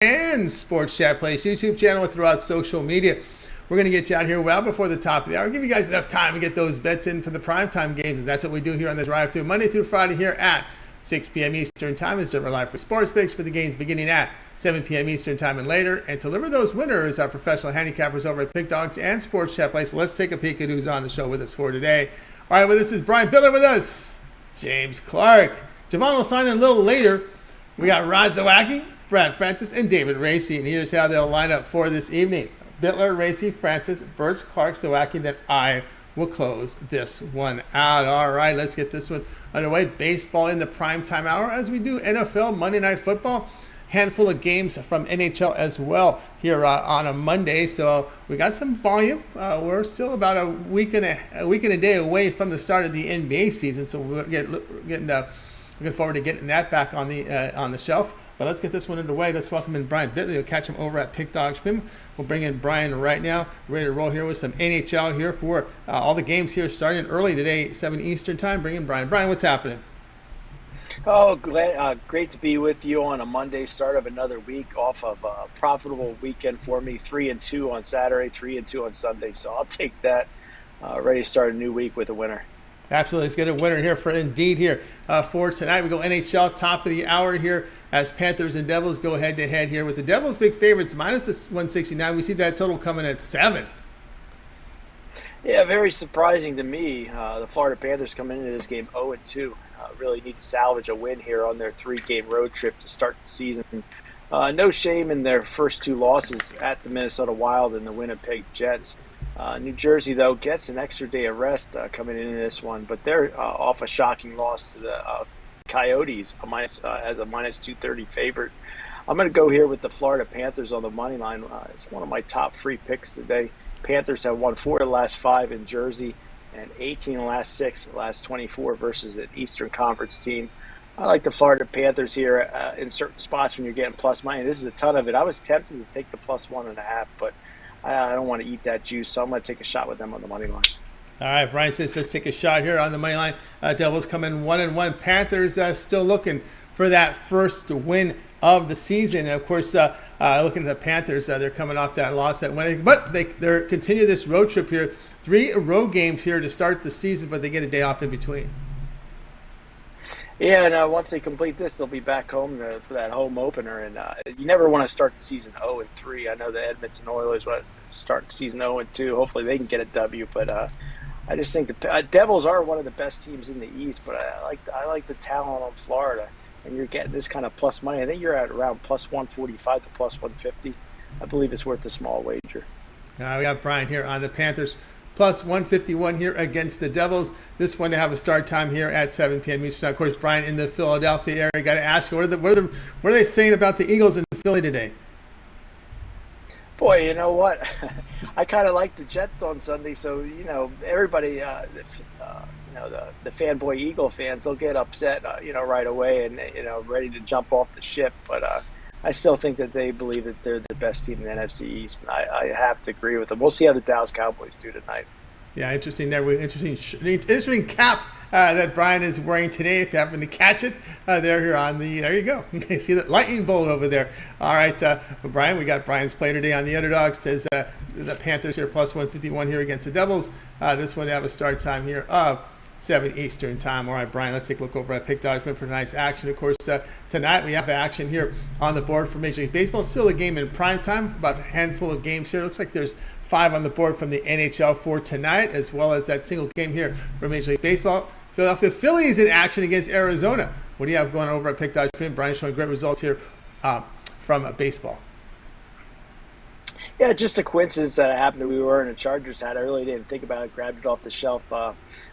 and Sports Chat Place YouTube channel and throughout social media. We're going to get you out here well before the top of the hour. Give you guys enough time to get those bets in for the primetime games. And that's what we do here on the drive-thru Monday through Friday here at 6 p.m. Eastern Time. It's Denver Live for Sports Picks for the games beginning at 7 p.m. Eastern Time and later. And to deliver those winners, our professional handicappers over at Pick Dogs and Sports Chat Place. Let's take a peek at who's on the show with us for today. All right, well, this is Brian Bittler with us. James Clark. Javon will sign in a little later. We got Rod Zawacki, Brad Francis, and David Racy. And here's how they'll line up for this evening. Bittler, Racy, Francis, Burch, Clark, Zawacki. Then I will close this one out. All right, let's get this one underway. Baseball in the primetime hour as we do NFL, Monday Night Football. Handful of games from NHL as well here on a Monday. So we got some volume. We're still about a week and a day away from the start of the NBA season. So we're looking forward to getting that back on the shelf. But let's get this one underway. Let's welcome in Brian Bittler. You'll catch him over at Pick Dogs. We'll bring in Brian right now. We're ready to roll here with some NHL here for all the games here starting early today, 7 Eastern Time. Bring in Brian. Brian, what's happening? Oh, great to be with you on a Monday, start of another week off of a profitable weekend for me. 3-2 on Saturday, 3-2 on Sunday. So I'll take that. Ready to start a new week with a winner. Absolutely. Let's get a winner here for tonight. We go NHL top of the hour here as Panthers and Devils go head to head here with the Devils big favorites minus the 169. We see that total coming at 7. Yeah, very surprising to me. The Florida Panthers come into this game 0-2. Really need to salvage a win here on their 3-game road trip to start the season. No shame in their first 2 losses at the Minnesota Wild and the Winnipeg Jets. New Jersey, though, gets an extra day of rest coming into this one, but they're off a shocking loss to the Coyotes as a minus 230 favorite. I'm going to go here with the Florida Panthers on the money line. It's one of my top 3 picks today. Panthers have won 4 of the last 5 in Jersey and 18 of the last 6, the last 24 versus an Eastern Conference team. I like the Florida Panthers here in certain spots when you're getting plus money. This is a ton of it. I was tempted to take the plus 1.5, but I don't want to eat that juice, so I'm going to take a shot with them on the money line. All right, Brian says let's take a shot here on the money line. Devils come in 1-1. Panthers still looking for that first win of the season. And of course, looking at the Panthers, they're coming off that loss at Winnipeg, but they're continue this road trip here. 3 road games here to start the season, but they get a day off in between. Yeah, and once they complete this, they'll be back home for that home opener. And you never want to start the season 0-3. I know the Edmonton Oilers want to start the season 0-2. Hopefully they can get a W. But I just think the Devils are one of the best teams in the East. But I like the talent on Florida. And you're getting this kind of plus money. I think you're at around plus 145 to plus 150. I believe it's worth a small wager. We got Brian here on the Panthers. Plus 151 here against the Devils. This one to have a start time here at 7 p.m. Eastern. Of course, Brian in the Philadelphia area. Got to ask you, what are they saying about the Eagles in Philly today? Boy, you know what? I kind of like the Jets on Sunday, so everybody, the fanboy Eagle fans, they'll get upset, right away and ready to jump off the ship. But I still think that they believe that they're the best team in the NFC East, and I have to agree with them. We'll see how the Dallas Cowboys do tonight. Yeah, interesting there. Interesting cap that Brian is wearing today. If you happen to catch it, there you go. You see the lightning bolt over there. All right, Brian, we got Brian's play today on the underdog. Says the Panthers here plus 151 here against the Devils. This one to have a start time here of 7 Eastern Time. All right, Brian, let's take a look over at Pick Dogs for tonight's action. Of course, tonight we have action here on the board for Major League Baseball. Still a game in prime time, about a handful of games here. Looks like there's 5 on the board from the NHL for tonight, as well as that single game here for Major League Baseball. Philadelphia Phillies in action against Arizona. What do you have going over at Pick Dogs? Brian showing great results here from baseball. Yeah, just a coincidence that it happened. We were in a Chargers hat. I really didn't think about it. Grabbed it off the shelf.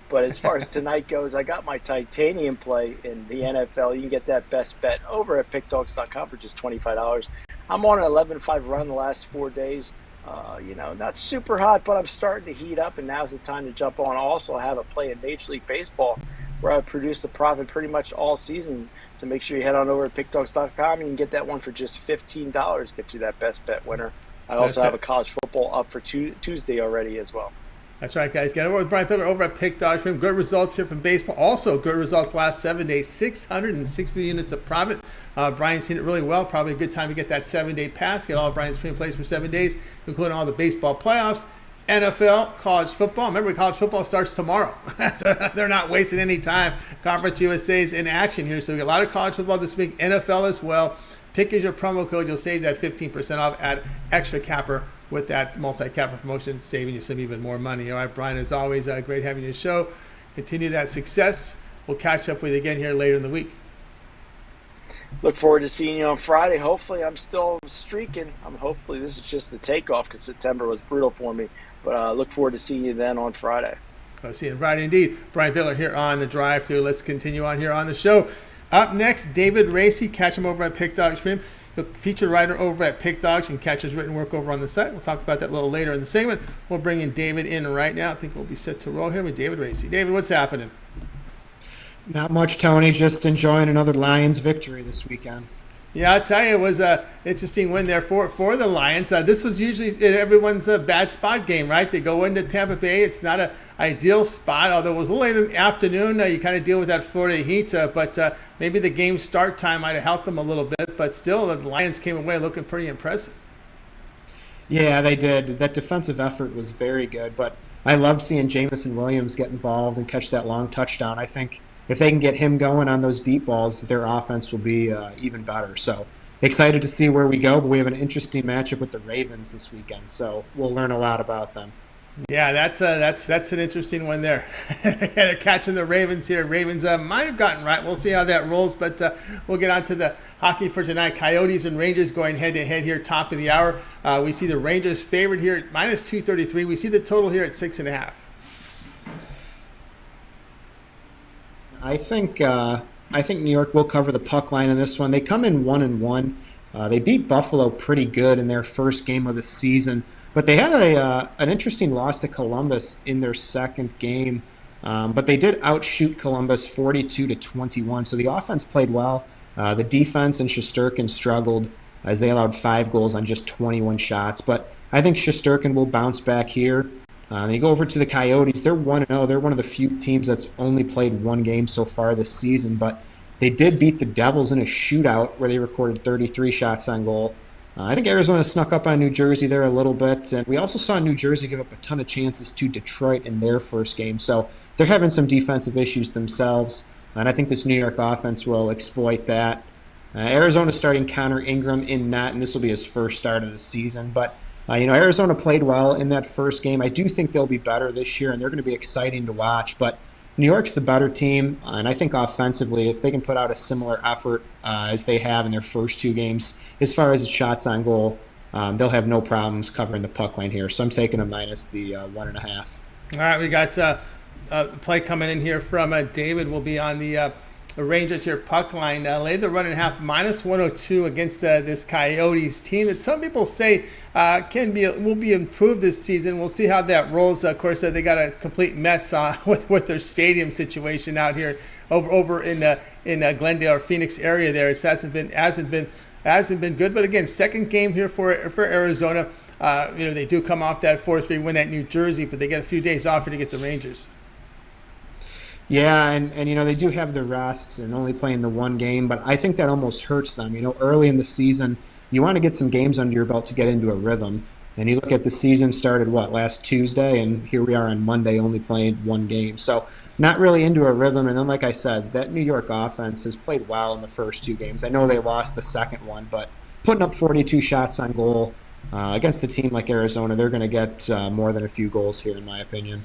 But as far as tonight goes, I got my titanium play in the NFL. You can get that best bet over at pickdogs.com for just $25. I'm on an 11-5 run the last 4 days. Not super hot, but I'm starting to heat up, and now's the time to jump on. I also have a play in Major League Baseball where I've produced a profit pretty much all season. So make sure you head on over to pickdogs.com. You can get that one for just $15. Get you that best bet winner. I also have a college football up for Tuesday already as well. That's right, guys. Get over with Brian Pillar over at Pick Dodge. Good results here from baseball. Also, good results last 7 days. 660 units of profit. Brian's seen it really well. Probably a good time to get that 7-day pass. Get all of Brian's premium plays for 7 days, including all the baseball playoffs, NFL, college football. Remember, college football starts tomorrow. So they're not wasting any time. Conference USA's in action here. So we got a lot of college football this week. NFL as well. Pick is your promo code. You'll save that 15% off at Extra Capper with that multi-capper promotion, saving you some even more money. All right, Brian, as always, great having you on the show. Continue that success. We'll catch up with you again here later in the week. Look forward to seeing you on Friday. Hopefully, I'm still streaking. Hopefully, this is just the takeoff because September was brutal for me. But look forward to seeing you then on Friday. I'll see you on Friday indeed. Brian Pillar here on the drive-thru. Let's continue on here on the show. Up next, David Racy. Catch him over at Pick Dog Stream. He'll feature writer over at Pick Dogs and catch his written work over on the site. We'll talk about that a little later in the segment. We'll bring in David in right now. I think we'll be set to roll here with David Racy. David, what's happening? Not much, Tony. Just enjoying another Lions victory this weekend. Yeah, I'll tell you, it was an interesting win there for the Lions. This was usually everyone's bad spot game, right? They go into Tampa Bay. It's not an ideal spot, although it was a little late in the afternoon. You kind of deal with that Florida heat, but maybe the game start time might have helped them a little bit. But still, the Lions came away looking pretty impressive. Yeah, they did. That defensive effort was very good, but I loved seeing Jamison Williams get involved and catch that long touchdown. I think if they can get him going on those deep balls, their offense will be even better. So excited to see where we go, but we have an interesting matchup with the Ravens this weekend, so we'll learn a lot about them. Yeah, that's an interesting one there. They're catching the Ravens here. Ravens might have gotten right. We'll see how that rolls, but we'll get on to the hockey for tonight. Coyotes and Rangers going head-to-head here, top of the hour. We see the Rangers favored here at minus 233. We see the total here at 6.5. I think New York will cover the puck line in this one. They come in 1-1. They beat Buffalo pretty good in their first game of the season, but they had an interesting loss to Columbus in their second game. But they did outshoot Columbus 42-21. So the offense played well. The defense and Shesterkin struggled as they allowed 5 goals on just 21 shots. But I think Shesterkin will bounce back here. You go over to the Coyotes. They're 1-0. They're one of the few teams that's only played one game so far this season, but they did beat the Devils in a shootout where they recorded 33 shots on goal. I think Arizona snuck up on New Jersey there a little bit, and we also saw New Jersey give up a ton of chances to Detroit in their first game. So they're having some defensive issues themselves, and I think this New York offense will exploit that. Arizona starting Connor Ingram in net, and this will be his first start of the season, but Arizona played well in that first game. I do think they'll be better this year, and they're going to be exciting to watch. But New York's the better team, and I think offensively, if they can put out a similar effort as they have in their first 2 games, as far as shots on goal, they'll have no problems covering the puck line here. So I'm taking a minus the 1.5. All right, we got play coming in here from David. Will be on the Rangers here puck line. Laid the run and a half, minus 102 against this Coyotes team that some people say will be improved this season. We'll see how that rolls. Of course, they got a complete mess with their stadium situation out here over in Glendale or Phoenix area. There, it hasn't been good. But again, second game here for Arizona. They do come off that 4-3 win at New Jersey, but they get a few days off here to get the Rangers. Yeah, and they do have the rests and only playing the one game, but I think that almost hurts them. Early in the season, you want to get some games under your belt to get into a rhythm. And you look at the season started, last Tuesday, and here we are on Monday only playing one game. So not really into a rhythm. And then, like I said, that New York offense has played well in the first 2 games. I know they lost the second one, but putting up 42 shots on goal against a team like Arizona, they're going to get more than a few goals here, in my opinion.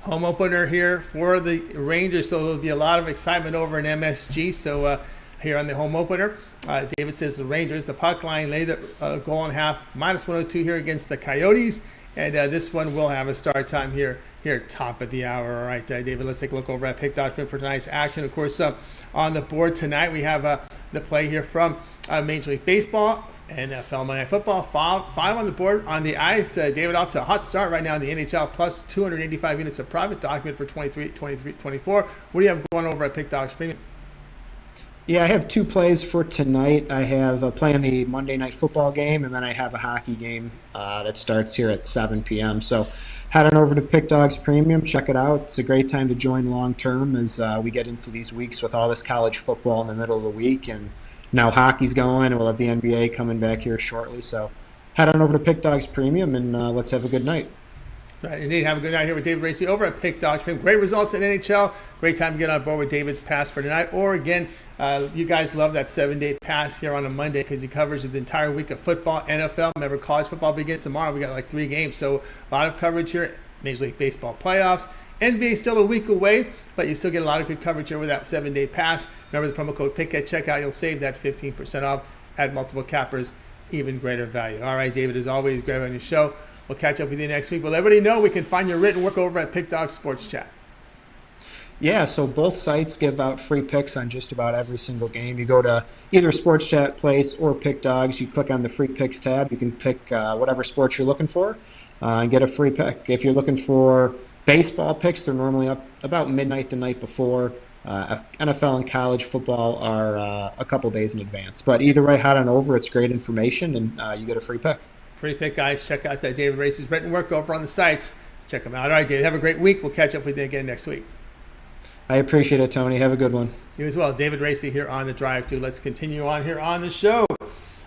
Home opener here for the Rangers, so there'll be a lot of excitement over in MSG. So here on the home opener, David says the Rangers, the puck line laid a goal and a half, minus 102 here against the Coyotes, and this one will have a start time here top of the hour. All right, David, let's take a look over at Pick Dodge for tonight's action. Of course, on the board tonight we have the play here from Major League Baseball. NFL Monday Night Football, 5 on the board on the ice. David off to a hot start right now in the NHL, plus 285 units of profit, document for 23-24. What do you have going over at Pick Dogs Premium? Yeah, I have two plays for tonight. I have playing the Monday night football game, and then I have a hockey game that starts here at 7 p.m. So head on over to Pick Dogs Premium. Check it out. It's a great time to join long term as we get into these weeks with all this college football in the middle of the week. And now hockey's going, and we'll have the NBA coming back here shortly. So head on over to Pick Dogs Premium, and let's have a good night. Right, indeed. Have a good night here with David Racy over at Pick Dogs. Great results in NHL. Great time to get on board with David's pass for tonight. Or again, you guys love that 7-day pass here on a Monday because he covers the entire week of football, NFL. Remember, college football begins tomorrow. We got like 3 games, so a lot of coverage here. Major League Baseball playoffs. NBA still a week away, but you still get a lot of good coverage here with that 7-day pass. Remember the promo code PICK at checkout. You'll save that 15% off at multiple cappers, even greater value. All right, David, as always, great on your show. We'll catch up with you next week. We'll let everybody know we can find your written work over at Pick Dog Sports Chat. Yeah, so both sites give out free picks on just about every single game. You go to either Sports Chat Place or Pick Dogs. You click on the free picks tab. You can pick whatever sports you're looking for and get a free pick. If you're looking for baseball picks, they're normally up about midnight the night before. NFL and college football are a couple days in advance. But either way, head on over. It's great information, and you get a free pick. Free pick, guys. Check out that David Racy's written work over on the sites. Check them out. All right, David, have a great week. We'll catch up with you again next week. I appreciate it, Tony. Have a good one. You as well. David Racy here on The Drive Thru. Let's continue on here on the show.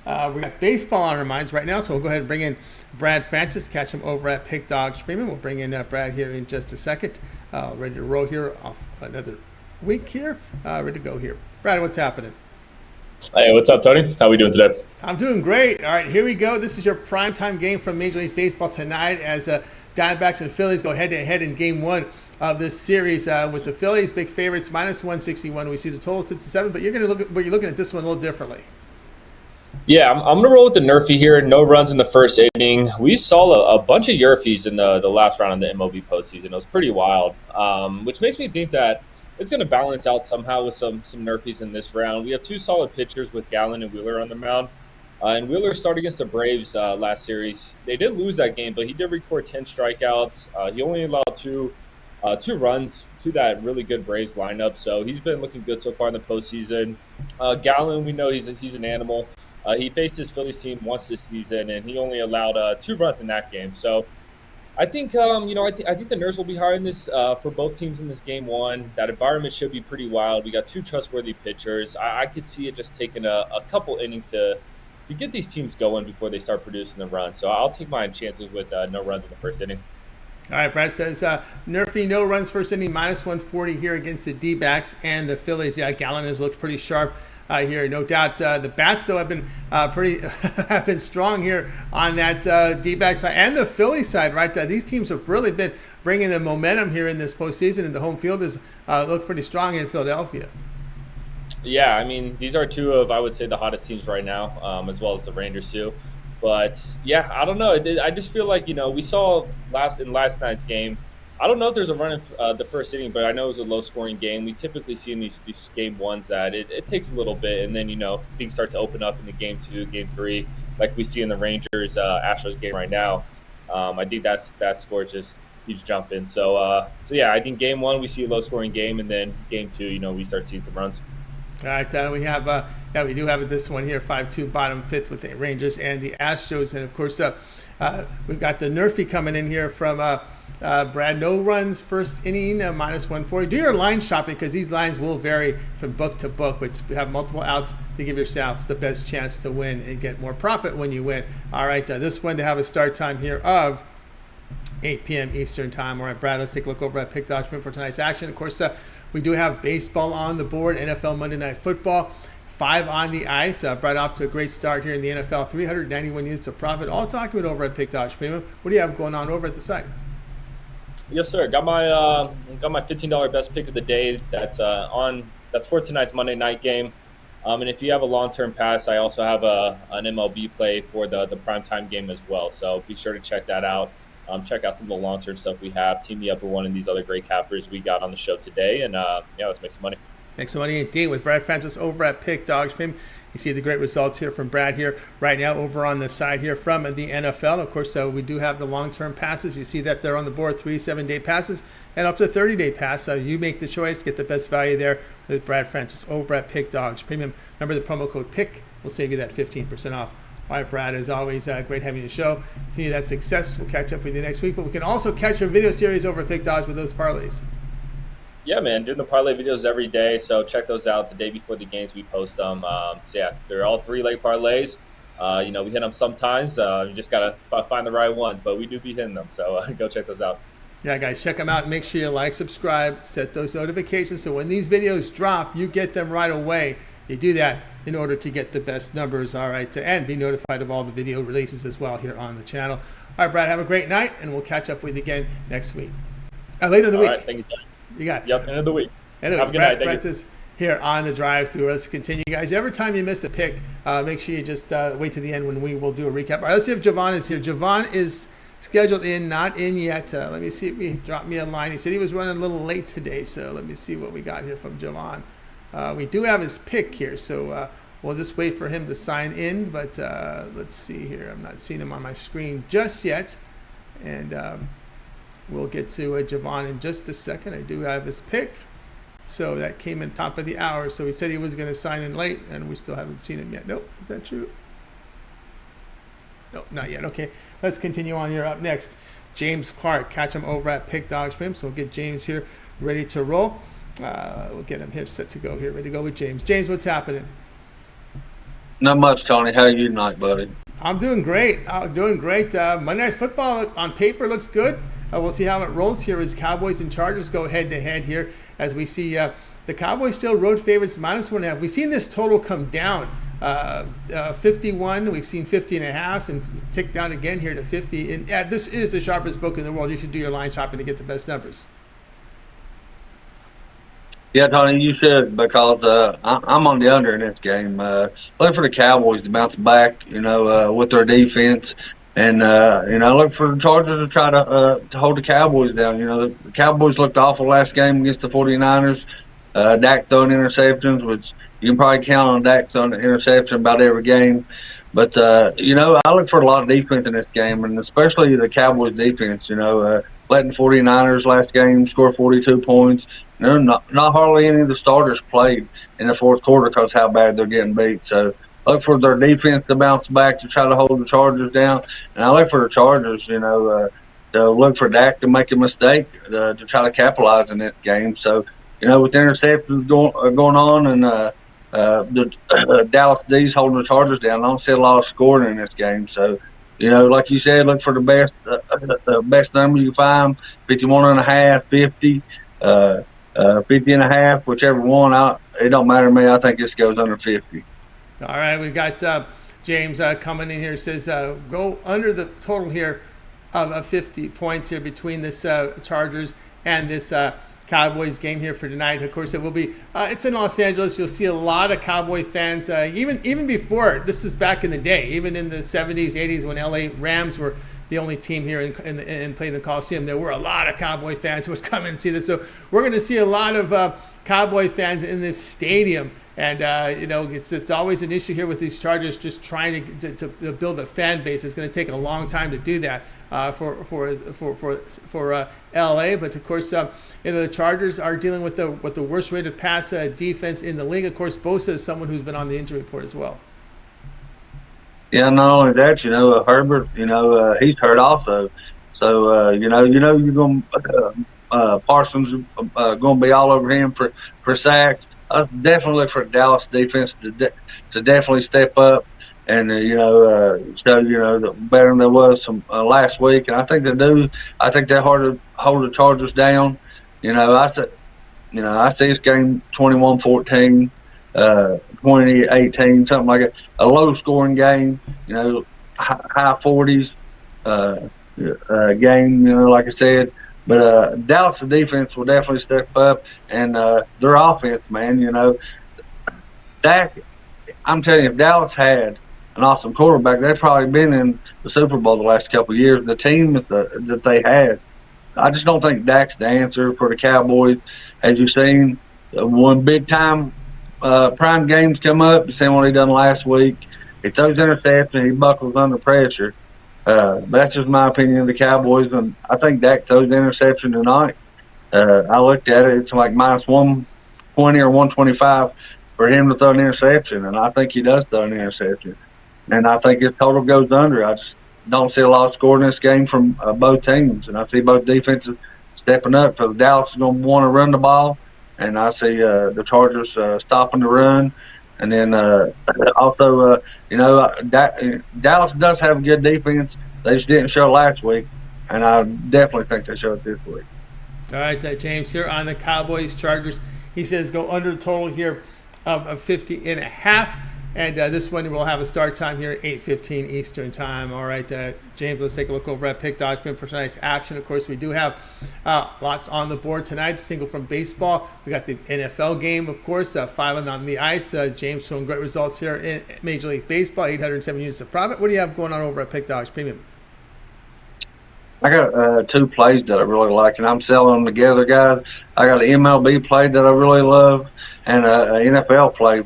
We got baseball on our minds right now, so we'll go ahead and bring in Brad Francis, catch him over at Pick Dogs Premium. We'll bring in Brad here in just a second. Ready to roll here off another week here. Ready to go here. Brad, what's happening? Hey, what's up, Tony? How we doing today? I'm doing great. All right, here we go. This is your primetime game from Major League Baseball tonight as Diamondbacks and Phillies go head-to-head in Game 1 of this series with the Phillies, big favorites, minus 161. We see the total 6-7, but you're looking at this one a little differently. Yeah, I'm going to roll with the Nerfy here. No runs in the first inning. We saw a bunch of Yerfies in the last round of the MLB postseason. It was pretty wild, which makes me think that it's going to balance out somehow with some Nerfies in this round. We have 2 solid pitchers with Gallen and Wheeler on the mound. And Wheeler started against the Braves last series. They did lose that game, but he did record 10 strikeouts. He only allowed two runs to that really good Braves lineup. So he's been looking good so far in the postseason. Gallen, we know he's an animal. He faced his Phillies team once this season, and he only allowed 2 runs in that game. So I think I think the nerves will be high in this for both teams in this Game 1. That environment should be pretty wild. We got 2 trustworthy pitchers. I could see it just taking a couple innings to get these teams going before they start producing the runs. So I'll take my chances with no runs in the first inning. All right, Brad says Nerfy, no runs first inning, minus 140 here against the D-backs and the Phillies. Yeah, Gallen has looked pretty sharp here, no doubt. The bats, though, have been have been strong here on that D-backs side and the Phillies side, right? These teams have really been bringing the momentum here in this postseason, and the home field has looked pretty strong in Philadelphia. Yeah, I mean, these are 2 of, I would say, the hottest teams right now, as well as the Rangers too. But yeah, I don't know. I just feel like, we saw last night's game. I don't know if there's a run in the first inning, but I know it was a low-scoring game. We typically see in these Game 1s that it takes a little bit, and then things start to open up in the Game 2, Game 3, like we see in the Rangers Astros game right now. I think that score just keeps jumping. So yeah, I think Game 1 we see a low-scoring game, and then Game 2, we start seeing some runs. All right, we have we do have this one here, 5-2 bottom 5th with the Rangers and the Astros, and of course we've got the Nerfy coming in here from Brad. No runs first inning, minus 140. Do your line shopping because these lines will vary from book to book, but have multiple outs to give yourself the best chance to win and get more profit when you win. All right, this one to have a start time here of 8 p.m. Eastern time. All right, Brad, let's take a look over at Pick Dogs for tonight's action. Of course, we do have baseball on the board, NFL Monday Night Football, 5 on the ice. Brad off to a great start here in the NFL, 391 units of profit. All talking about over at Pick Dogs Premium. What do you have going on over at the site? Yes, sir. Got my $15 best pick of the day. That's for tonight's Monday night game. And if you have a long-term pass, I also have an MLB play for the primetime game as well. So be sure to check that out. Check out some of the long-term stuff we have. Team me up with one of these other great cappers we got on the show today. And, let's make some money. Make some money indeed with Brad Francis over at Pick Dogs Premium. You see the great results here from Brad here right now over on the side here from the NFL. Of course, we do have the long-term passes. You see that they're on the board, 3 7-day passes and up to 30-day pass. So you make the choice, get the best value there with Brad Francis over at Pick Dogs Premium. Remember the promo code PICK will save you that 15% off. All right, Brad, as always, great having you on the show. Continue that success. We'll catch up with you next week, but we can also catch your video series over at Pick Dogs with those parlays. Yeah, man, doing the parlay videos every day, so check those out the day before the games. We post them. So yeah, they're all 3-leg parlays. We hit them sometimes. You just gotta find the right ones, but we do be hitting them. So go check those out. Yeah, guys, check them out. Make sure you like, subscribe, set those notifications so when these videos drop, you get them right away. You do that in order to get the best numbers, all right, and be notified of all the video releases as well here on the channel. All right, Brad, have a great night, and we'll catch up with you again next week. Later in the week. All right, thank you. You got it. Yep, end of the week. Have a good Brad Francis here on the drive-through. Let's continue, guys. Every time you miss a pick, make sure you just wait to the end when we will do a recap. All right, let's see if Javon is here. Javon is scheduled in, not in yet. Let me see if he dropped me a line. He said he was running a little late today, so let me see what we got here from Javon. We do have his pick here, so we'll just wait for him to sign in. But let's see here. I'm not seeing him on my screen just yet. And we'll get to Javon in just a second. I do have his pick. So that came in top of the hour. So he said he was going to sign in late, and we still haven't seen him yet. Nope. Is that true? Nope, not yet. Okay, let's continue on here. Up next, James Clark. Catch him over at Pick Dogs Premium. So we'll get James here ready to roll. We'll get him here set to go here. Ready to go with James. James, what's happening? Not much, Tony. How are you tonight, buddy? I'm doing great. Monday Night Football on paper looks good. We'll see how it rolls here as Cowboys and Chargers go head-to-head here as we see the Cowboys still road favorites -1.5. We've seen this total come down. 51, we've seen 50.5 and tick down again here to 50. And this is the sharpest book in the world. You should do your line shopping to get the best numbers. Yeah, Tony, you should, because I'm on the under in this game. Look for the Cowboys to bounce back, with their defense. And, look for the Chargers to try to hold the Cowboys down. The Cowboys looked awful last game against the 49ers. Dak throwing interceptions, which you can probably count on Dak throwing an interception about every game. But, I look for a lot of defense in this game, and especially the Cowboys defense, letting 49ers last game score 42 points. Not hardly any of the starters played in the fourth quarter because how bad they're getting beat. So look for their defense to bounce back to try to hold the Chargers down. And I look for the Chargers, to look for Dak to make a mistake to try to capitalize in this game. So, with the interceptions going on and the Dallas D's holding the Chargers down, I don't see a lot of scoring in this game. So, like you said, look for the best number you can find, 51.5, 50, 50.5, whichever one. It don't matter to me. I think this goes under 50. All right, we got James coming in here. Says go under the total here of 50 points here between this Chargers and this Cowboys game here for tonight. Of course, it will be. It's in Los Angeles. You'll see a lot of Cowboy fans. Even before this is back in the day, even in the 70s, 80s, when LA Rams were the only team here and played in the Coliseum, there were a lot of Cowboy fans who would come and see this. So we're going to see a lot of Cowboy fans in this stadium. And, it's always an issue here with these Chargers just trying to build a fan base. It's going to take a long time to do that for LA. But, of course, the Chargers are dealing with the worst-rated pass defense in the league. Of course, Bosa is someone who's been on the injury report as well. Yeah, not only that, Herbert, he's hurt also. So, you're going Parsons going to be all over him for sacks. I definitely look for Dallas defense to definitely step up and show better than there was some last week, and I think they do. I think they're hard to hold the Chargers down. I see this game 21-14, 20-18, something like a low scoring game. High 40s game. Like I said. But Dallas' defense will definitely step up, and their offense, man, Dak, I'm telling you, if Dallas had an awesome quarterback, they've probably been in the Super Bowl the last couple of years. The teams that they had, I just don't think Dak's the answer for the Cowboys. As you've seen, one big-time prime games come up, seeing what he done last week. He throws interception, he buckles under pressure. That's just my opinion of the Cowboys, and I think Dak throws the interception tonight. I looked at it; it's like minus 120 or 125 for him to throw an interception, and I think he does throw an interception. And I think his total goes under. I just don't see a lot of score in this game from both teams, and I see both defenses stepping up. For the Dallas is going to want to run the ball, and I see the Chargers stopping the run. And then also, Dallas does have a good defense. They just didn't show last week, and I definitely think they show it this week. All right, James, here on the Cowboys Chargers. He says go under total here of 50.5. And this one will have a start time here, 8:15 Eastern time. All right, James, let's take a look over at Pick Dodge for tonight's action. Of course, we do have lots on the board tonight. Single from baseball. We got the NFL game, of course, 5 on the ice. James showing great results here in Major League Baseball, 807 units of profit. What do you have going on over at Pick Dodge Premium? I got 2 plays that I really like, and I'm selling them together, guys. I got an MLB play that I really love, and an NFL play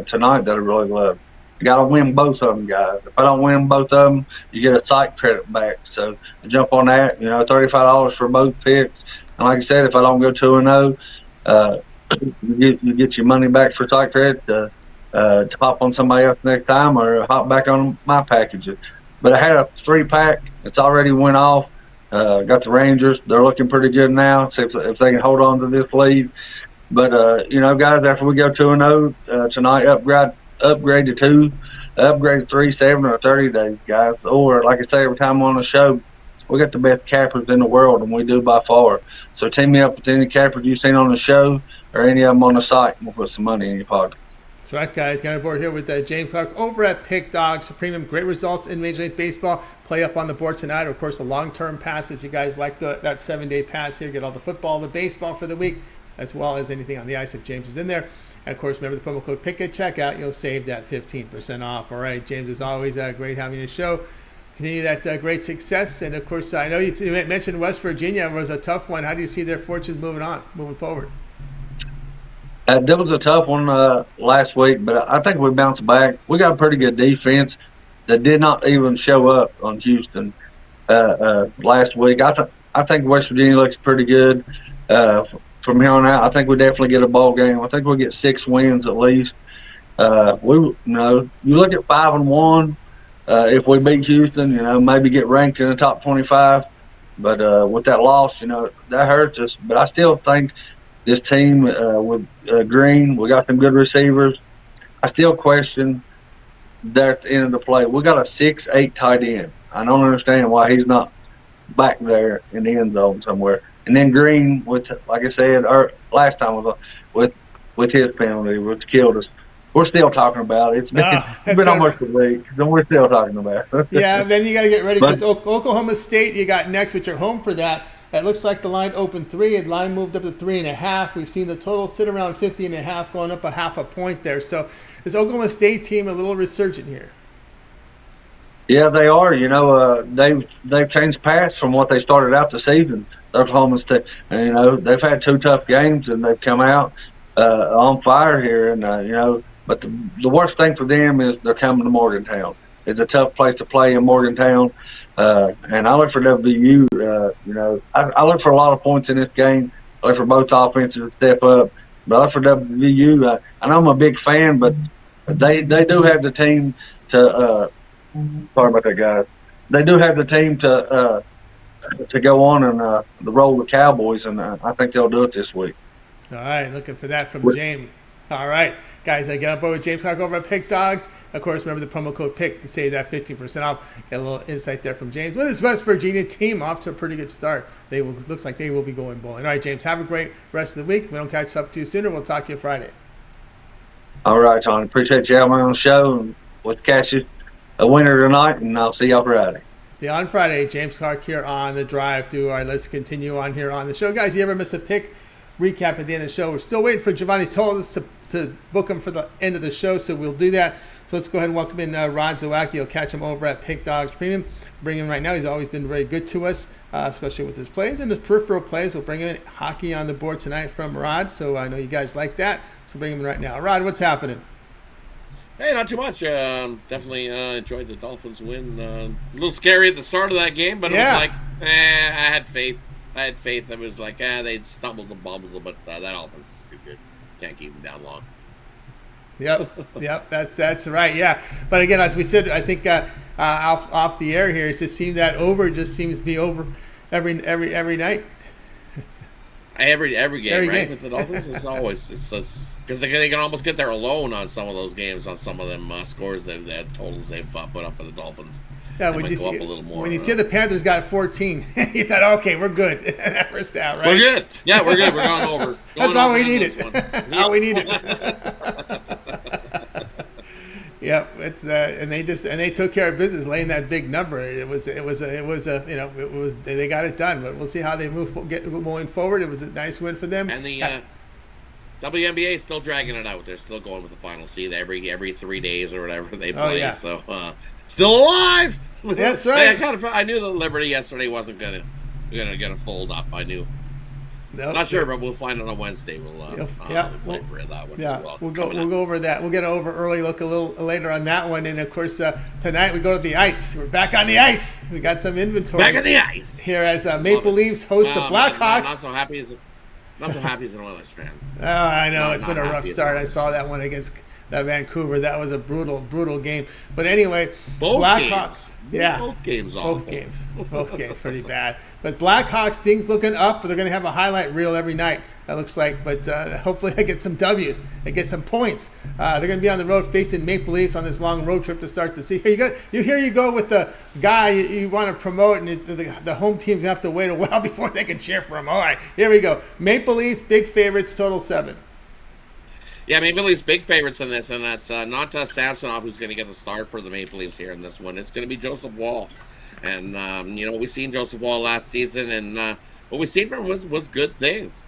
tonight that I really love. You got to win both of them, guys. If I don't win both of them, you get a site credit back. So jump on that. $35 for both picks. And like I said, if I don't go 2-0, you get your money back for site credit to hop on somebody else next time or hop back on my packages. But I had a 3-pack. It's already went off. Got the Rangers. They're looking pretty good now. See if they can hold on to this lead. But, guys, after we go 2-0 tonight, upgrade to 2, upgrade to 3, 7, or 30 days, guys. Or, like I say every time on the show, we got the best cappers in the world, and we do by far. So team me up with any cappers you've seen on the show or any of them on the site, and we'll put some money in your pockets. That's right, guys. Got on board here with James Clark over at Pick Dogs Premium. Great results in Major League Baseball. Play up on the board tonight. Of course, the long-term passes. You guys like that 7-day pass here. Get all the football, the baseball for the week, as well as anything on the ice if James is in there. And, of course, remember the promo code PICK at checkout. You'll save that 15% off. All right, James, as always, great having you on the show. Continue that great success. And, of course, I know you mentioned West Virginia was a tough one. How do you see their fortunes moving forward? That was a tough one last week, but I think we bounced back. We got a pretty good defense that did not even show up on Houston last week. I think West Virginia looks pretty good from here on out. I think we definitely get a bowl game. I think we'll get 6 wins at least. You look at 5-1. If we beat Houston, maybe get ranked in the top 25. But with that loss, that hurts us. But I still think this team with Green, we got some good receivers. I still question there at the end of the play. We got a 6'8" tight end. I don't understand why he's not back there in the end zone somewhere. And then Green, which, like I said, last time was with his penalty, which killed us. We're still talking about it. It's been almost a week, and we're still talking about it. Yeah, then you got to get ready because Oklahoma State you got next, but you're home for that. It looks like the line opened 3, and line moved up to 3.5. We've seen the total sit around 50.5, going up a half a point there. So this Oklahoma State team a little resurgent here. Yeah, they are. They've changed paths from what they started out the season. Oklahoma State, they've had 2 tough games, and they've come out on fire here. And but the worst thing for them is they're coming to Morgantown. It's a tough place to play in Morgantown. And I look for WVU. I look for a lot of points in this game. I look for both offenses to step up. But I look for WVU. I know I'm a big fan, but they do have the team to sorry about that, guys. They do have the team to go on and roll the Cowboys, and I think they'll do it this week. All right, looking for that from James. All right, guys, I get on board with James Clark over at Pick Dogs. Of course, remember the promo code PICK to save that 15% off. Get a little insight there from James. With his West Virginia team off to a pretty good start. Looks like they will be going bowling. All right, James, have a great rest of the week. If we don't catch up too sooner, we'll talk to you Friday. All right, Tony. Appreciate you having me on the show. And we'll catch you a winner tonight, and I'll see y'all Friday. See you on Friday. James Clark here on the drive through. All right, let's continue on here on the show. Guys, you ever miss a pick recap at the end of the show? We're still waiting for Giovanni Toles to to book him for the end of the show, so we'll do that. So let's go ahead and welcome in Rod Zawacki. You'll catch him over at Pink Dogs Premium. Bring him right now. He's always been very good to us, especially with his plays and his peripheral plays. We'll bring him in. Hockey on the board tonight from Rod, so I know you guys like that. So bring him in right now. Rod, what's happening? Hey, not too much. Definitely enjoyed the Dolphins win. A little scary at the start of that game, but it was like, I had faith. It was like, they'd stumbled and bumbled, but that offense is too good. Can't keep them down long. Yep, that's right. Yeah, but again, as we said, I think off the air here, it just seems that over just seems to be over every night. Every game, right? With the Dolphins, it's always because they can almost get there alone on some of those games, on some of them scores that totals they've put up with the Dolphins. Yeah, when you see the Panthers got 14, you thought, okay, we're good. That first out, right? We're good. Yeah, we're good. We're going over. That's all we needed. All we needed. Yep, it's and they took care of business, laying that big number. They got it done. But we'll see how they moving forward. It was a nice win for them. And the WNBA is still dragging it out. They're still going with the final seed every 3 days or whatever they play. Oh, yeah. So still alive. That's right. I knew the Liberty yesterday wasn't gonna fold up. I knew. Nope. Not sure, but we'll find it on Wednesday. We'll play for that one. Yeah, as well. we'll go over that. We'll get over early look a little later on that one, and of course tonight we go to the ice. We're back on the ice. We got some inventory back on the ice here as Maple Leafs host the Blackhawks. Not so happy as an Oilers fan. Oh, I know it's been a rough start. I saw that one against Vancouver. That was a brutal game. But anyway, Blackhawks. Yeah, both games. Both games pretty bad. But Blackhawks, things looking up. They're going to have a highlight reel every night, that looks like. But hopefully they get some W's. They get some points. They're going to be on the road facing Maple Leafs on this long road trip to start the season. Here you go with the guy you want to promote, and the home team's going to have to wait a while before they can cheer for him. All right, here we go. Maple Leafs, big favorites, total 7. Yeah, Maple Leafs big favorites in this, and that's not Samsonov who's going to get the start for the Maple Leafs here in this one. It's going to be Joseph Woll. And, we've seen Joseph Woll last season, and what we've seen from him was good things.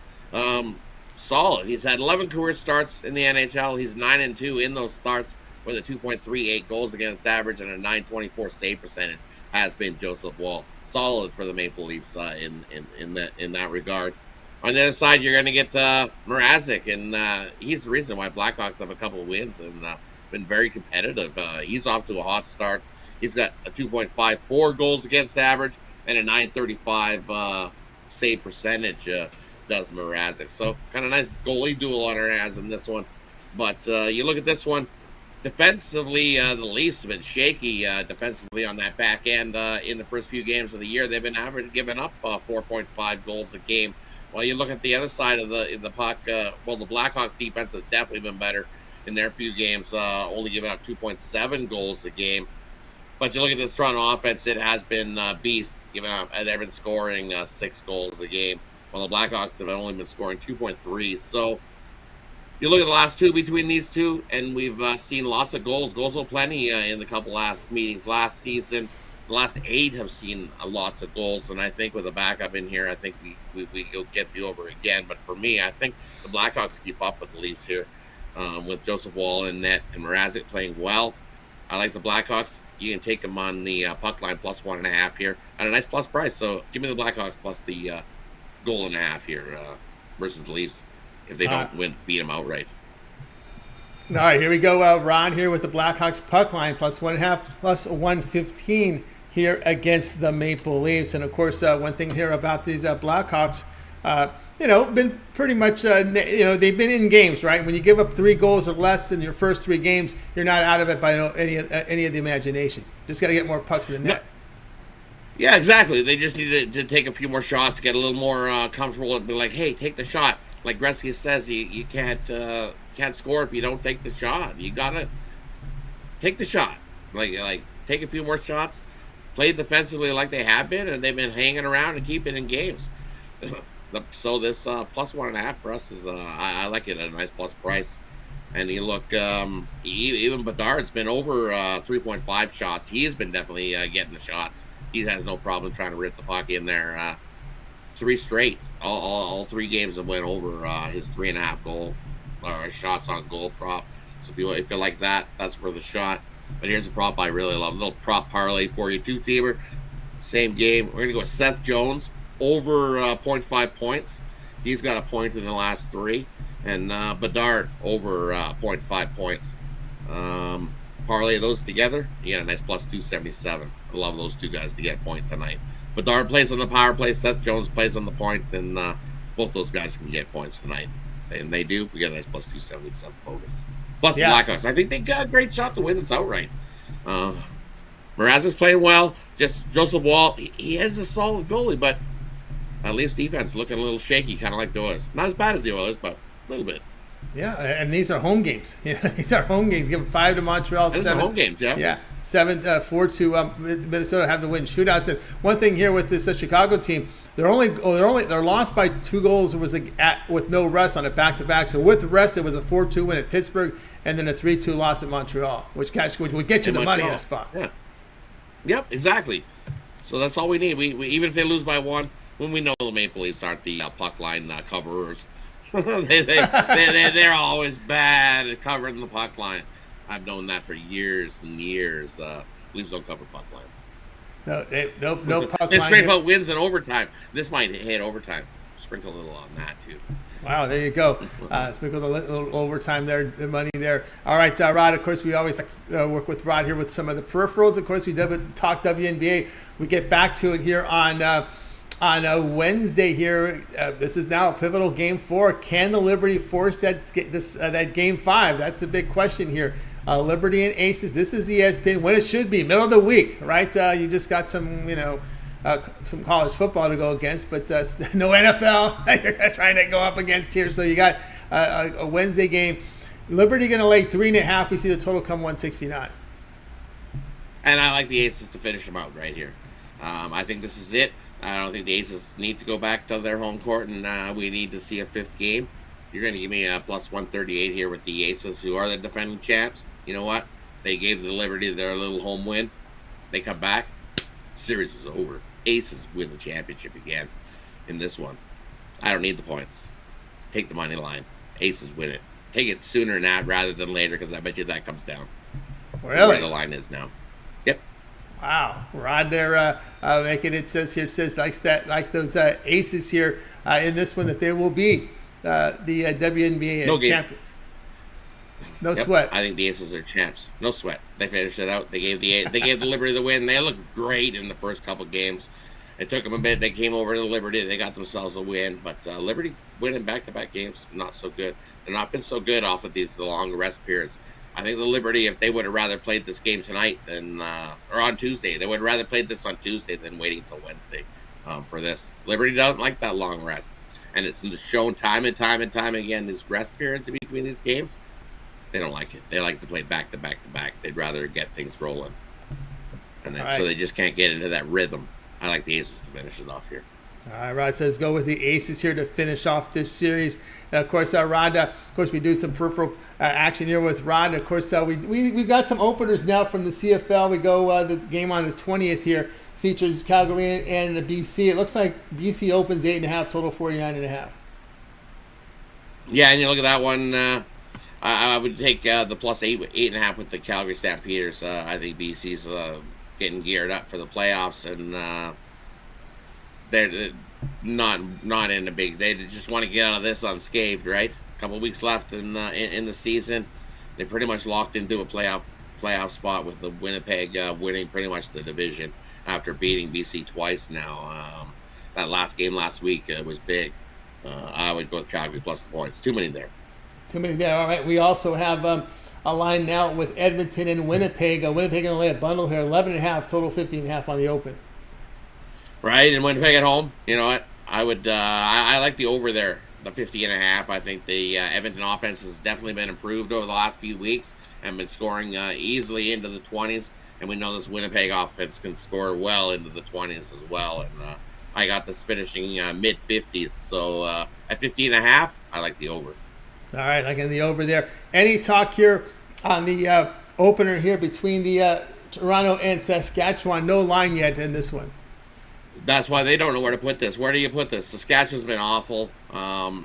Solid. He's had 11 career starts in the NHL. He's 9-2 in those starts with a 2.38 goals against average and a 924 save percentage has been Joseph Woll. Solid for the Maple Leafs in that regard. On the other side, you're going to get Mrazek, and he's the reason why Blackhawks have a couple of wins and been very competitive. He's off to a hot start. He's got a 2.54 goals against average and a 935 save percentage, does Mrazek. So kind of nice goalie duel on our hands in this one. But you look at this one, defensively, the Leafs have been shaky defensively on that back end. In the first few games of the year, they've been giving up 4.5 goals a game. While you look at the other side of the puck, the Blackhawks defense has definitely been better in their few games, only giving up 2.7 goals a game. But you look at this Toronto offense, it has been beast, giving up, and they've been scoring 6 goals a game, while the Blackhawks have only been scoring 2.3. So you look at the last two between these two, and we've seen lots of goals. Goals are plenty in the couple last meetings last season. The last 8 have seen lots of goals, and I think with a backup in here, I think we'll get the over again. But for me, I think the Blackhawks keep up with the Leafs here, with Joseph Woll in net and Mrazek playing well. I like the Blackhawks. You can take them on the puck line plus 1.5 here at a nice plus price. So give me the Blackhawks plus the goal and a half here versus the Leafs if they don't beat them outright. All right, here we go. Ron here with the Blackhawks puck line plus 1.5 plus 115 here against the Maple Leafs. And of course, one thing here about these Blackhawks, been pretty much, they've been in games, right? When you give up 3 goals or less in your first 3 games, you're not out of it by any of the imagination. Just got to get more pucks in the net. Yeah, exactly. They just need to take a few more shots, get a little more comfortable, and be like, hey, take the shot. Like Gretzky says, you can't score if you don't take the shot. You got to take the shot. Like take a few more shots, play defensively like they have been, and they've been hanging around and keeping in games. So this plus 1.5 for us is I like it at a nice plus price. And you look, even Bedard's been over 3.5 shots. He has been definitely getting the shots. He has no problem trying to rip the puck in there. 3 straight. All 3 games have went over his 3.5 goal or a shots on goal prop. So if you like that, that's worth a shot. But here's a prop I really love. A little prop parlay for you. 2-teamer. Same game. We're going to go with Seth Jones over 0.5 points. He's got a point in the last 3. And Bedard over 0.5 points. Parlay those together, you get a nice plus 277. I love those two guys to get a point tonight. Bedard plays on the power play. Seth Jones plays on the point. And both those guys can get points tonight. And they do. We get a nice plus 277 bonus. Plus the Blackhawks. I think they got a great shot to win this outright. Mrazek's is playing well. Just Joseph Wall, he is a solid goalie, but Leafs defense looking a little shaky, kind of like the Oilers. Not as bad as the Oilers, but a little bit. Yeah, and these are home games. These are home games. Give them 5 to Montreal, 7. These are home games, yeah. Yeah, 4 to Minnesota have to win shootouts. And one thing here with this Chicago team, they're lost by 2 goals. It was with no rest on a back-to-back. So with rest, it was a 4-2 win at Pittsburgh, and then a 3-2 loss at Montreal, which would get you the money in a spot. Yeah. Yep, exactly. So that's all we need. We even if they lose by 1, when we know the Maple Leafs aren't the puck line coverers. They're always bad at covering the puck line. I've known that for years and years. Leafs don't cover puck lines. No puck line. They scrape out wins in overtime. This might hit overtime. Sprinkle a little on that too. Wow, there you go. Sprinkle a little overtime there, the money there. All right, Rod, of course, we always work with Rod here with some of the peripherals. Of course, we talk WNBA. We get back to it here on Wednesday here. This is now a pivotal Game 4. Can the Liberty force that Game 5? That's the big question here. Liberty and Aces. This is ESPN when it should be, middle of the week, right? You just got some college football to go against, but no NFL you're trying to go up against here. So you got a Wednesday game. Liberty going to lay 3.5. We see the total come 169. And I like the Aces to finish them out right here. I think this is it. I don't think the Aces need to go back to their home court, and we need to see a 5th game. You're going to give me a plus 138 here with the Aces, who are the defending champs. You know what? They gave the Liberty their little home win. They come back. Series is over. Aces win the championship again in this one. I don't need the points. Take the money line. Aces win it. Take it sooner than that rather than later, because I bet you that comes down. Really? Where the line is now. Yep. Wow, Rod there making it says like those Aces here in this one that they will be the WNBA champions. No sweat. I think the Aces are champs. No sweat. They finished it out. They gave the Liberty the win. They looked great in the first couple games. It took them a bit. They came over to the Liberty. They got themselves a win. But Liberty winning back-to-back games, not so good. They've not been so good off of these long rest periods. I think the Liberty, if they would have rather played this game tonight than or on Tuesday, they would have rather played this on Tuesday than waiting until Wednesday for this. Liberty doesn't like that long rest, and it's shown time and time and time again. These rest periods in between these games, they don't like it. They like to play back to back to back. They'd rather get things rolling, and then, so they just can't get into that rhythm. I like the Aces to finish it off here. All right, Rod says go with the Aces here to finish off this series. And of course, Rod, of course, we do some peripheral action here with Rod. Of course, we've got some openers now from the CFL. We go the game on the 20th here features Calgary and the BC. It looks like BC opens 8.5, total 49.5. Yeah, and you look at that one. I would take the plus 8.5 with the Calgary Stampeders. I think BC's getting geared up for the playoffs, and they're not in the big. They just want to get out of this unscathed, right? A couple of weeks left in the season. They pretty much locked into a playoff spot with the Winnipeg winning pretty much the division after beating BC twice now. That last game last week was big. I would go with Calgary plus the points. Too many there. All right. We also have a line now with Edmonton and Winnipeg. Winnipeg going to lay a bundle here, 11.5, total 15.5 on the open. Right, and Winnipeg at home, you know what? I would. I like the over there, the 50.5. I think the Edmonton offense has definitely been improved over the last few weeks and been scoring easily into the 20s. And we know this Winnipeg offense can score well into the 20s as well. And I got this finishing mid 50s. So at 50.5, I like the over. All right, like in the over there. Any talk here on the opener here between the Toronto and Saskatchewan? No line yet in this one. That's why they don't know where to put this. Where do you put this? Saskatchewan's been awful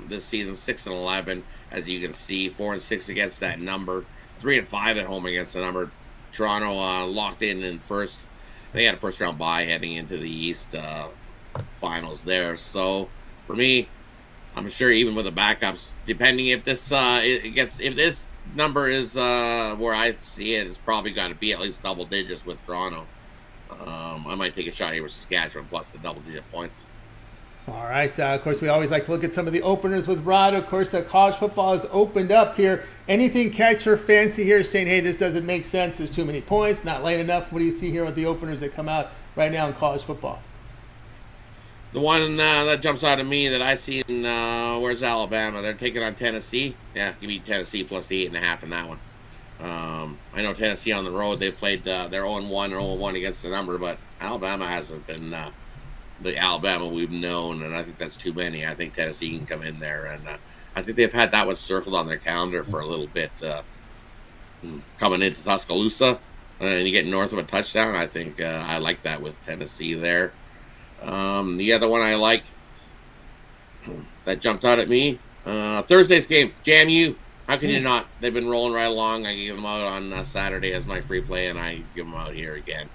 this season, 6-11. as you can see, 4-6 against that number, 3-5 at home against the number. Toronto locked in first. They had a first-round bye heading into the East finals there. So for me, I'm sure even with the backups, depending if this if this number is where I see it, it's probably got to be at least double digits with Toronto. I might take a shot here with Saskatchewan plus the double-digit points. All right. Of course, we always like to look at some of the openers with Rod. Of course, college football has opened up here. Anything catch your fancy here saying, hey, this doesn't make sense. There's too many points, not late enough. What do you see here with the openers that come out right now in college football? The one that jumps out at me that I see in where's Alabama? They're taking on Tennessee. Yeah, give me Tennessee plus the 8.5 in that one. I know Tennessee on the road, they played they're 0-1 or 0-1 against the number, but Alabama hasn't been the Alabama we've known, and I think that's too many. I think Tennessee can come in there, and I think they've had that one circled on their calendar for a little bit. Coming into Tuscaloosa, and you get north of a touchdown, I think I like that with Tennessee there. The other one I like that jumped out at me, Thursday's game, JMU. How can you not? They've been rolling right along. I give them out on Saturday as my free play, and I give them out here again.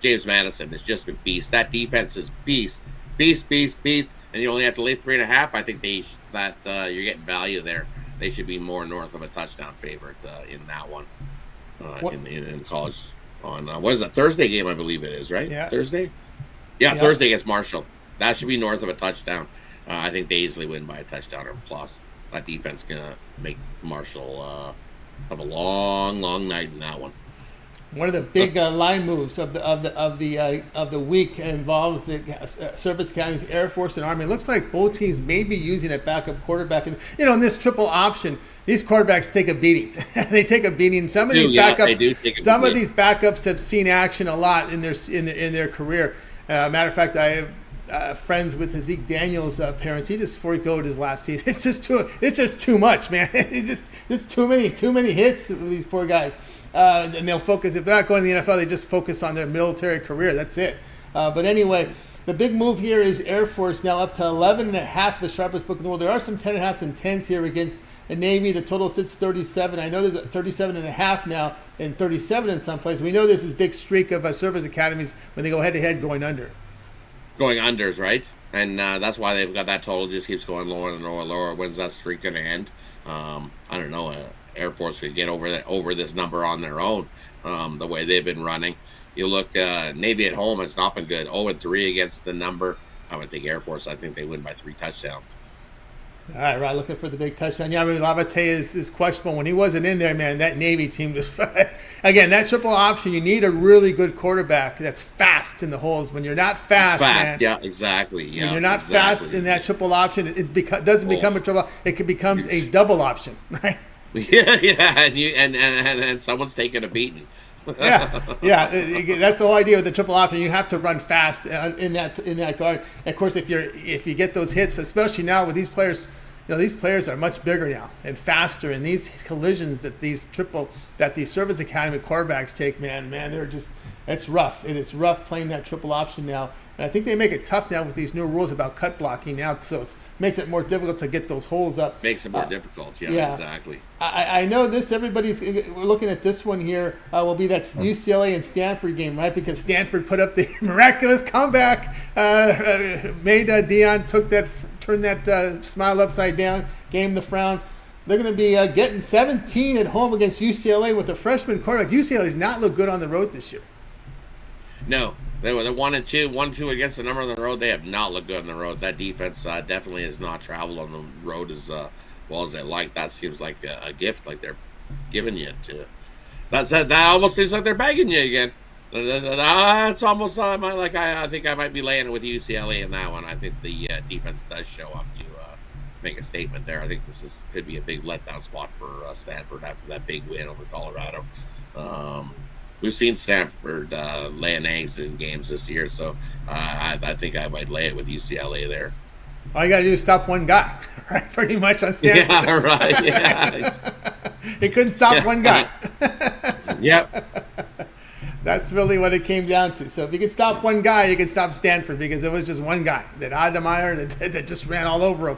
James Madison has just been beast. That defense is beast. And you only have to lay 3.5. I think you're getting value there. They should be more north of a touchdown favorite in that one in college. On what is that, Thursday game? I believe it is, right? Yeah. Thursday. Yeah, Thursday against Marshall. That should be north of a touchdown. I think they easily win by a touchdown or plus. That defense gonna make Marshall have a long night in that one. One of the big line moves of the week involves the service academies, Air Force and Army. It looks like both teams may be using a backup quarterback. And in this triple option, these quarterbacks take a beating. They take a beating. Some of these backups have seen action a lot in their career. Matter of fact, I have friends with Zeke Daniels' parents. He just forgoed his last season. It's just too much, man. It's too many hits with these poor guys. And they'll focus, if they're not going to the NFL, they just focus on their military career. That's it. But anyway, the big move here is Air Force now up to 11.5, the sharpest book in the world. There are some 10.5s and 10s here against the Navy. The total sits 37. I know there's a 37.5 now and 37 in some places. We know there's this big streak of service academies when they go head-to-head going under. Going unders, right? And that's why they've got that total just keeps going lower and lower. When's that streak going to end? I don't know. Air Force could get over this number on their own, the way they've been running. You look, Navy at home has not been good. 0-3 against the number. I would think Air Force, I think they win by 3 touchdowns. All right, looking for the big touchdown. Yeah, I mean, Lavate is questionable. When he wasn't in there, man, that Navy team just again, that triple option, you need a really good quarterback that's fast in the holes. When you're not fast, man. Yeah, exactly. Yeah, when you're not fast in that triple option, it doesn't become a triple. It becomes a double option, right? Yeah, and someone's taking a beating. yeah. That's the whole idea with the triple option. You have to run fast in that guard. And of course, if you get those hits, especially now with these players, these players are much bigger now and faster. And these collisions that these service academy quarterbacks take, man, it's rough. It is rough playing that triple option now. And I think they make it tough now with these new rules about cut blocking now, so it makes it more difficult to get those holes up. Makes it more difficult, yeah, exactly. I know this. We're looking at this one here. Will be that UCLA and Stanford game, right? Because Stanford put up the miraculous comeback, made Dion turned that smile upside down, gave him the frown. They're going to be getting 17 at home against UCLA with a freshman quarterback. UCLA does not look good on the road this year. No. They were 1-2 against the number on the road. They have not looked good on the road. That defense definitely has not traveled on the road as well as they like. That seems like a gift, like they're giving you to. That almost seems like they're begging you again. It's almost I think I might be laying it with UCLA in that one. I think the defense does show up to make a statement there. I think this could be a big letdown spot for Stanford after that big win over Colorado. We've seen Stanford laying eggs in games this year, so I think I might lay it with UCLA there. All you got to do is stop one guy, right? Pretty much on Stanford. Yeah, right. Yeah. He couldn't stop one guy. Yep. That's really what it came down to. So if you could stop one guy, you could stop Stanford, because it was just one guy, that Ademeyer, that just ran all over him,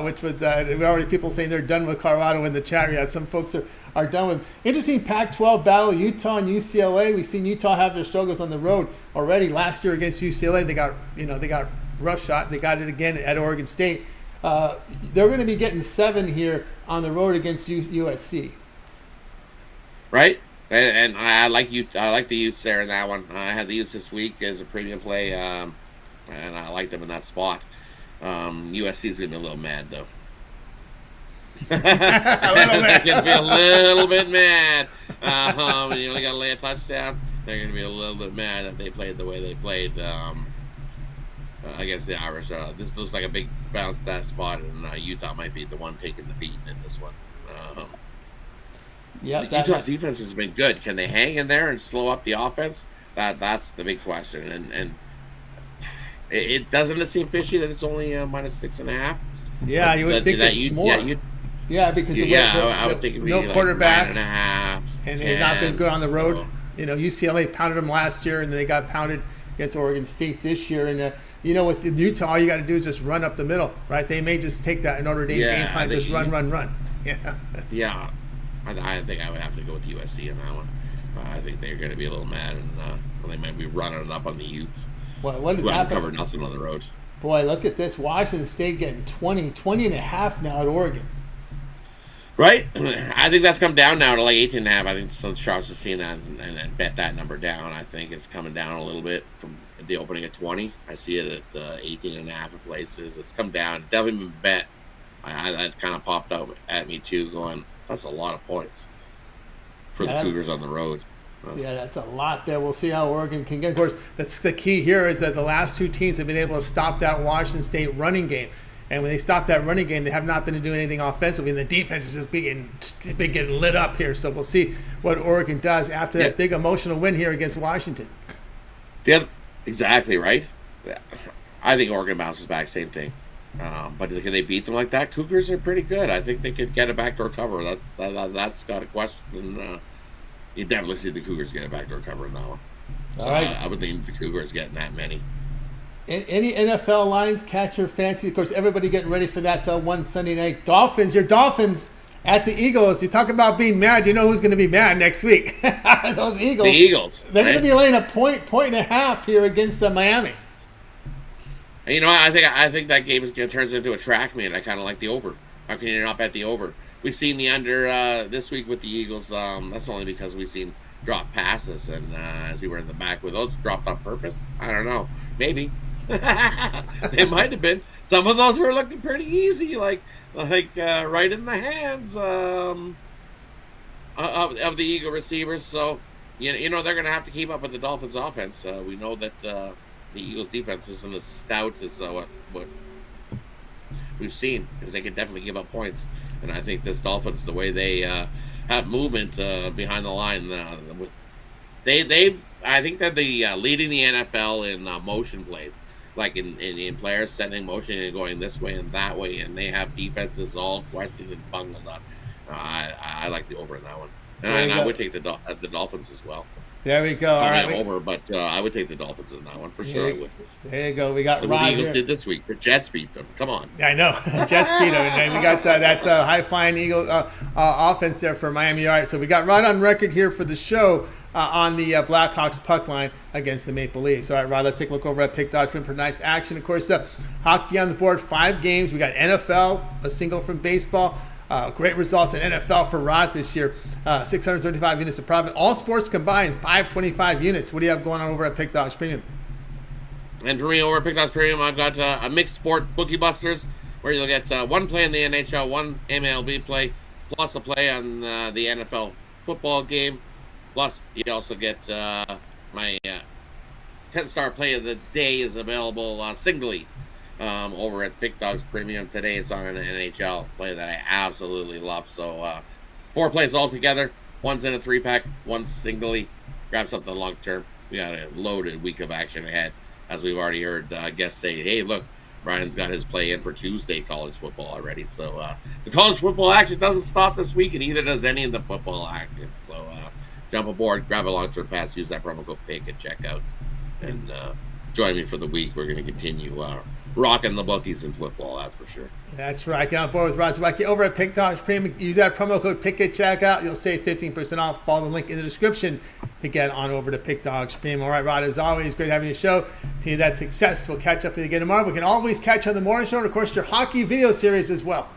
which was we already people saying they're done with Colorado in the chat. Yeah, some folks are done with. Interesting Pac-12 battle, Utah and UCLA. We've seen Utah have their struggles on the road already. Last year against UCLA, they got rough shot. They got it again at Oregon State. They're going to be getting 7 here on the road against USC. Right. And I like you. I like the Utes there in that one. I had the Utes this week as a premium play, and I like them in that spot. USC is gonna be a little mad though. They're gonna be a little bit mad. You only got to lay a touchdown. They're gonna be a little bit mad that they played the way they played against the Irish. This looks like a big bounce to that spot, and Utah might be the one taking the beat in this one. Yeah, Utah's defense has been good. Can they hang in there and slow up the offense? That's the big question. And it doesn't seem fishy that it's only -6.5. Yeah, you would think it's more. Because I would think it'd be no quarterback, 9.5, and they've not been good on the road. UCLA pounded them last year, and then they got pounded against Oregon State this year. And with Utah, all you got to do is just run up the middle, right? They may just take that Notre Dame game plan, just run. Yeah. I think I would have to go with USC in that one. I think they're going to be a little mad, and they might be running it up on the Utes. Well, what is happening? Cover nothing on the road. Boy, look at this. Washington State getting 20 and a half now at Oregon. Right? I think that's come down now to like 18.5. I think some sharps have seen that and bet that number down. I think it's coming down a little bit from the opening at 20. I see it at 18.5 in places. It's come down. Definitely been bet. That kind of popped out at me too, going, that's a lot of points for the Cougars on the road. Yeah, that's a lot there. We'll see how Oregon can get. Of course, that's the key here is that the last 2 teams have been able to stop that Washington State running game. And when they stop that running game, they have not been doing anything offensively. And the defense is just been getting lit up here. So we'll see what Oregon does after that big emotional win here against Washington. Yeah, exactly right. I think Oregon bounces back, same thing. But can they beat them like that? Cougars are pretty good. I think they could get a backdoor cover. That's got a question. You definitely see the Cougars get a backdoor cover in that one. So all right. I would think the Cougars getting that many. Any NFL lines catch your fancy? Of course, everybody getting ready for that one Sunday night. Your Dolphins at the Eagles. You talk about being mad. You know who's going to be mad next week? Those Eagles. The Eagles. They're going to be laying a point and a half here against Miami. I think that game turns into a track meet. I kind of like the over. How can you not bet the over? We've seen the under this week with the Eagles. That's only because we've seen drop passes, and as we were in the back, were those dropped on purpose? I don't know. Maybe. They might have been. Some of those were looking pretty easy, like right in the hands of the Eagle receivers. So, they're going to have to keep up with the Dolphins' offense. We know that the Eagles' defense isn't as stout as what we've seen, because they can definitely give up points. And I think this Dolphins, the way they have movement behind the line, I think they're leading the NFL in motion plays, like in players setting motion and going this way and that way, and they have defenses all questioned and bungled up. I like the over in that one, and I would take the Dolphins as well. There we go. All right, over, but I would take the Dolphins in that one for sure. I would. There you go. We got Rod. The Eagles did this week. The Jets beat them. Come on. I know. Jets beat them. And we got that high-flying Eagles offense there for Miami. All right, so we got Rod on record here for the show on the Blackhawks puck line against the Maple Leafs. All right, Rod, let's take a look over at Pick Dodge for nice action. Of course, hockey on the board, 5 games. We got NFL, a single from baseball. Great results in NFL for Rod this year. 635 units of profit. All sports combined, 525 units. What do you have going on over at Pick Dodge Premium? And for me, over at Pick Dodge Premium, I've got a mixed sport Bookie Busters, where you'll get one play in the NHL, one MLB play, plus a play on the NFL football game. Plus, you also get my 10-star play of the day is available singly. Over at Pick Dogs Premium today. It's on an NHL play that I absolutely love. So 4 plays all together. One's in a 3-pack, one's singly. Grab something long term. We got a loaded week of action ahead, as we've already heard guests say, hey, look, Brian's got his play in for Tuesday college football already. So the college football action doesn't stop this week, and neither does any of the football action. So jump aboard, grab a long-term pass, use that promo code PIG at checkout, and join me for the week. We're going to continue rocking the bookies in football, that's for sure. That's right. Get on board with Rod Zawacki over at Pick Dogs Premium. Use that promo code PIG at checkout. You'll save 15% off. Follow the link in the description to get on over to Pick Dogs Premium. All right, Rod, as always, great having you show. To you that success. We'll catch up with you again tomorrow. We can always catch on the morning show and, of course, your hockey video series as well.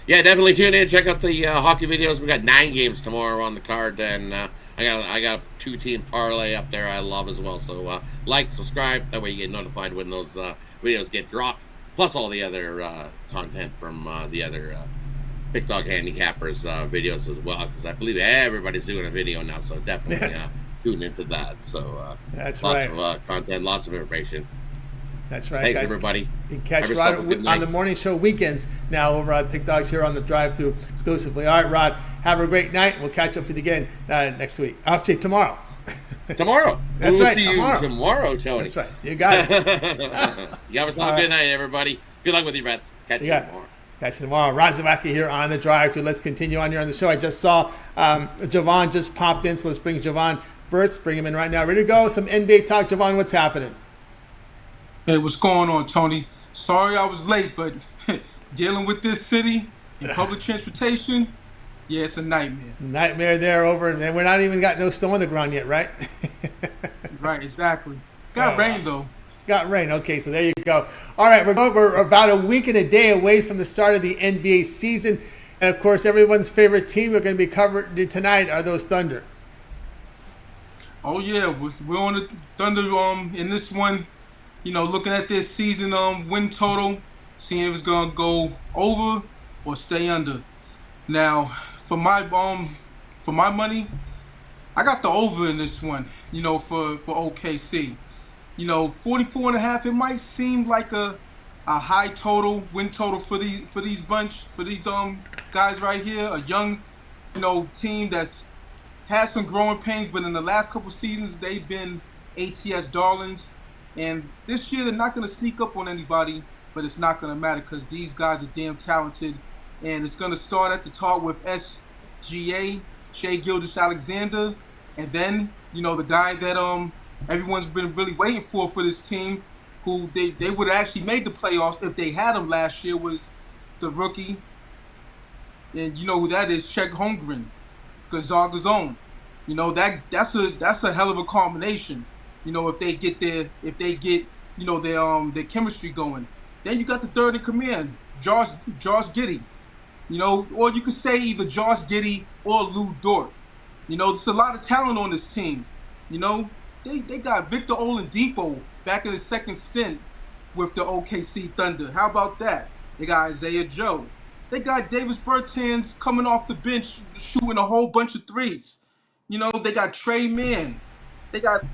Yeah, definitely tune in. Check out the hockey videos. We got 9 games tomorrow on the card, and I got a 2-team parlay up there I love as well. So like, subscribe. That way you get notified when those videos get dropped. Plus all the other content from the other Pick Dog Handicappers videos as well. Because I believe everybody's doing a video now. So definitely tune into that. So that's lots right. of content, lots of information. That's right, Thanks, guys. everybody. You can catch Rod on the morning show weekends now over at Pick Dogs here on the drive-thru exclusively. All right, Rod, have a great night. We'll catch up with you again next week. Actually, tomorrow. Tomorrow. That's we'll right, see you tomorrow, Tony. That's right. You got it. You have a good night, everybody. Good luck with your bets. Catch you tomorrow. Catch you tomorrow. Rod Zawacki here on the drive-thru. Let's continue on here on the show. I just saw Javon just popped in, so let's bring Javon Burtz. Bring him in right now. Ready to go? Some NBA talk. Javon, what's happening? Hey, what's going on, Tony? Sorry I was late, but dealing with this city and public transportation, yeah, it's a nightmare. Nightmare there over, and we're not even got no snow on the ground yet, right? Right, exactly. Got rain, though. Got rain. Okay, so there you go. All right, we're about a week and a day away from the start of the NBA season. And, of course, everyone's favorite team we're going to be covering tonight are those Thunder. Oh, yeah, we're on the Thunder in this one. You know, looking at this season win total, seeing if it's gonna go over or stay under. Now, for my money, I got the over in this one. You know, for OKC. You know, 44.5. It might seem like a high total win total for these guys right here. A young, team that's had some growing pains, but in the last couple seasons they've been ATS darlings. And this year, they're not going to sneak up on anybody, but it's not going to matter because these guys are damn talented. And it's going to start at the top with SGA, Shai Gilgeous-Alexander, and then, the guy that everyone's been really waiting for this team, who they would have actually made the playoffs if they had him last year, was the rookie. And you know who that is, Chet Holmgren, Gonzaga's own. That's a hell of a combination. If they get their chemistry going. Then you got the third in command, Josh Giddey. Or you could say either Josh Giddey or Lou Dort. There's a lot of talent on this team. They got Victor Oladipo back in his second stint with the OKC Thunder. How about that? They got Isaiah Joe. They got Davis Bertans coming off the bench shooting a whole bunch of threes. They got Trey Mann. They got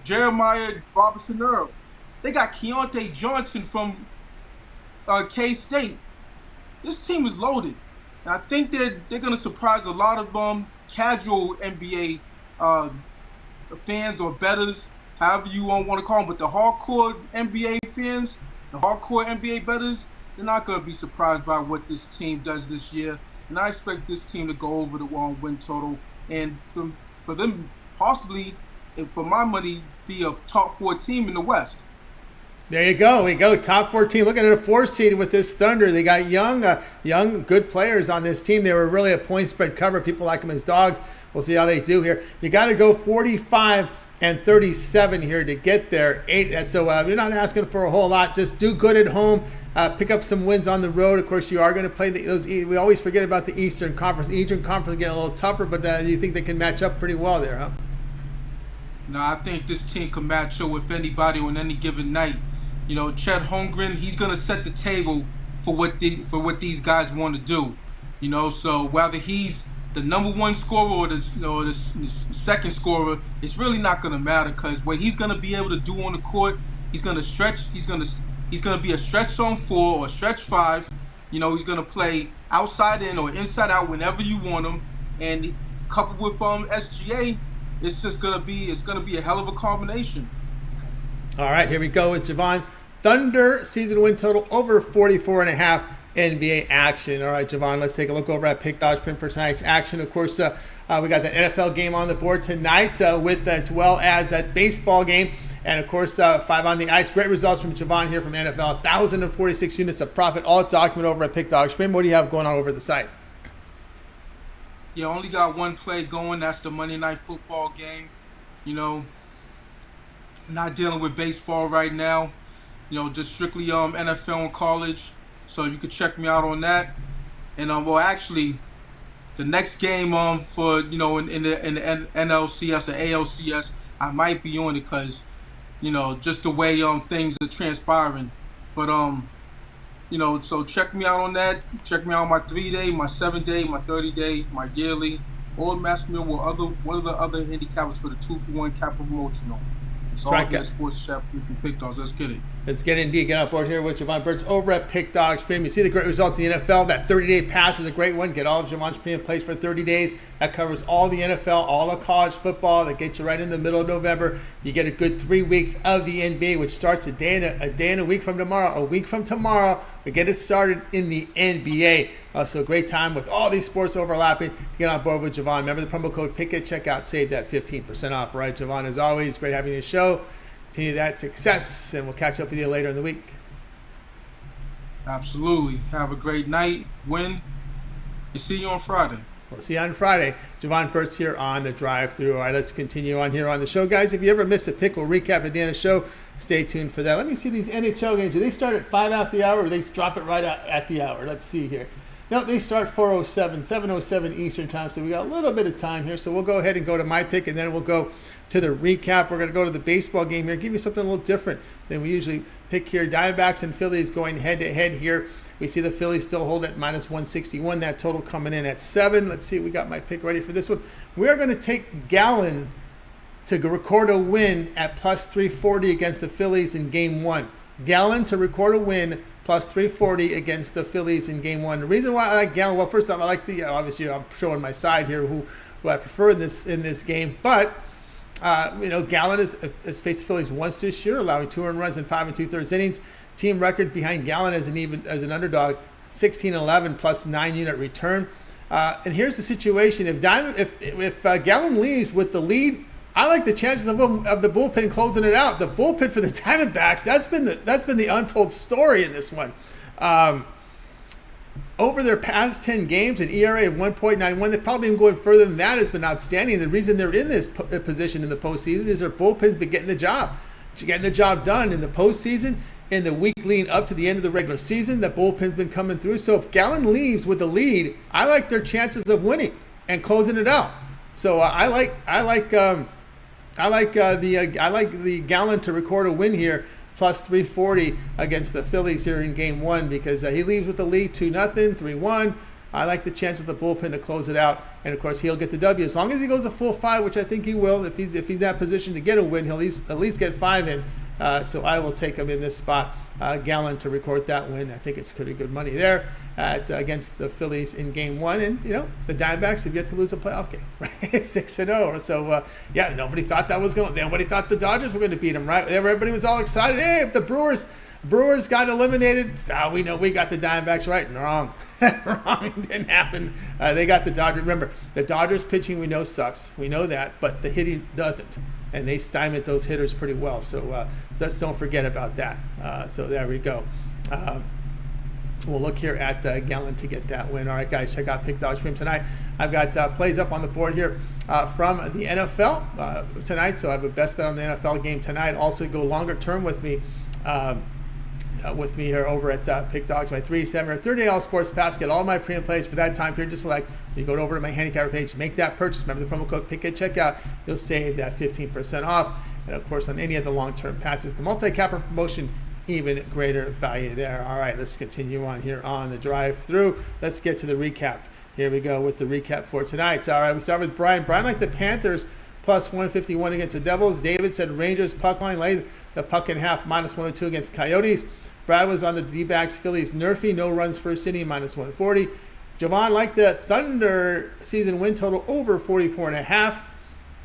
Jeremiah Robinson-Earl. They got Keontae Johnson from K-State. This team is loaded. And I think they're going to surprise a lot of casual NBA fans or bettors, however you want to call them. But the hardcore NBA fans, the hardcore NBA bettors, they're not going to be surprised by what this team does this year. And I expect this team to go over the win total. And for them, possibly, for my money, be a top 4 team in the West. There you go. We go. Top 4 team. Looking at a 4 seed with this Thunder. They got young, good players on this team. They were really a point spread cover. People like them as dogs. We'll see how they do here. You got to go 45 and 37 here to get there. 8. So you're not asking for a whole lot. Just do good at home. Pick up some wins on the road. Of course, you are going to play those. We always forget about the Eastern Conference. Eastern Conference is getting a little tougher, but you think they can match up pretty well there, huh? No, I think this team can match up with anybody on any given night. Chet Holmgren, he's going to set the table for what these guys want to do. So whether he's the number 1 scorer or the second scorer, it's really not going to matter because what he's going to be able to do on the court, he's going to stretch. He's going to be a stretch zone 4 or stretch 5. He's going to play outside in or inside out whenever you want him. And coupled with SGA. It's going to be a hell of a combination. All right, here we go with Javon. Thunder season win total over 44.5 NBA action. All right, Javon, let's take a look over at Pick Dodge Print for tonight's action. Of course, We got the NFL game on the board tonight with as well as that baseball game. And, of course, 5 on the ice. Great results from Javon here from NFL. 1,046 units of profit, all documented over at Pick Dog. Spin, what do you have going on over the site? Yeah, only got one play going. That's the Monday Night Football game. You know, not dealing with baseball right now. You know, just strictly NFL and college. So you can check me out on that. And well, actually, the next game for in the NLCS or ALCS, I might be on it because just the way things are transpiring. But so check me out on that. Check me out on my 3-day, my 7-day, my 30-day, my yearly, or match me with one of the other handicappers for the 2-for-1 capital promotional. It's all good sports chef with Pick Dogs. Let's get it. Let's get indeed. Get on board here with Javon Burt's over at Pick Dogs Premium. You see the great results in the NFL. That 30-day pass is a great one. Get all of Javon's premium plays for 30 days. That covers all the NFL, all the college football. That gets you right in the middle of November. You get a good 3 weeks of the NBA, which starts a day and a week from tomorrow. A week from tomorrow, we get it started in the NBA. So a great time with all these sports overlapping. Get on board with Javon. Remember the promo code PICK IT. Check out. Save that 15% off. Right, Javon, as always, great having you on the show. Continue that success, and we'll catch up with you later in the week. Absolutely. Have a great night. Win. And see you on Friday. We'll see you on Friday. Javon Burt's here on the drive-thru. All right, let's continue on here on the show. Guys, if you ever miss a pick, we'll recap at the end of the show. Stay tuned for that. Let me see these NHL games. Do they start at 5 after the hour, or do they drop it right at the hour? Let's see here. No, they start 4:07, 7:07 Eastern time, so we got a little bit of time here. So we'll go ahead and go to my pick, and then we'll go to the recap. We're going to go to the baseball game here, give you something a little different than we usually pick here. Diamondbacks and Phillies going head-to-head here. We see the Phillies still hold at minus 161. That total coming in at 7. Let's see, we got my pick ready for this one. We are going to take Gallen to record a win at plus 340 against the Phillies in Game 1. Gallen to record a win plus 340 against the Phillies in Game 1. The reason why I like Gallen, well, first off, I like the, obviously I'm showing my side here who I prefer in this game, but Gallen has faced the Phillies once this year, allowing 2 earned runs in 5 2/3 innings. Team record behind Gallen as an underdog, 16-11 plus 9-unit return. And here's the situation: if Gallen leaves with the lead, I like the chances of the bullpen closing it out. The bullpen for the Diamondbacks, that's been the untold story in this one. Over their past 10 games, an ERA of 1.91. They've probably been going further than that. Has been outstanding. The reason they're in this position in the postseason is their bullpen's been getting the job done in the postseason. In the week leading up to the end of the regular season, the bullpen's been coming through. So if Gallen leaves with the lead, I like their chances of winning and closing it out. So I like the Gallen to record a win here, plus 340 against the Phillies here in Game 1 because he leaves with the lead 2-0, 3-1. I like the chance of the bullpen to close it out, and of course he'll get the W as long as he goes a full 5, which I think he will. If he's in position to get a win, he'll at least get 5 in. So I will take him in this spot, Gallen to record that win. I think it's pretty good money there against the Phillies in Game 1. And, the Diamondbacks have yet to lose a playoff game, right? 6-0. So, nobody thought nobody thought the Dodgers were going to beat them, right? Everybody was all excited. Hey, if the Brewers got eliminated, we know we got the Diamondbacks right. Wrong. Wrong. It didn't happen. They got the Dodgers. Remember, the Dodgers pitching we know sucks. We know that, but the hitting doesn't. And they stymied those hitters pretty well. So let's don't forget about that. So there we go. We'll look here at Gallen to get that win. All right, guys, check out Pick Dog Stream tonight. I've got plays up on the board here from the NFL tonight. So I have a best bet on the NFL game tonight. Also go longer term with me here over at Pick Dogs. My 3, 7, or 30-day all sports pass. Get all my premium plays for that time period. Just select. You go over to my handicapper page, make that purchase. Remember the promo code PICK IT checkout. You'll save that 15% off. And of course, on any of the long-term passes, the multi-capper promotion, even greater value there. All right, let's continue on here on the drive-through. Let's get to the recap. Here we go with the recap for tonight. All right, we start with Brian. Brian liked the Panthers plus 151 against the Devils. David said Rangers puck line, laid the puck in half, minus 102 against Coyotes. Brad was on the D-backs, Phillies Nerfy, no runs first inning, minus 140. Javon liked the Thunder season win total over 44.5.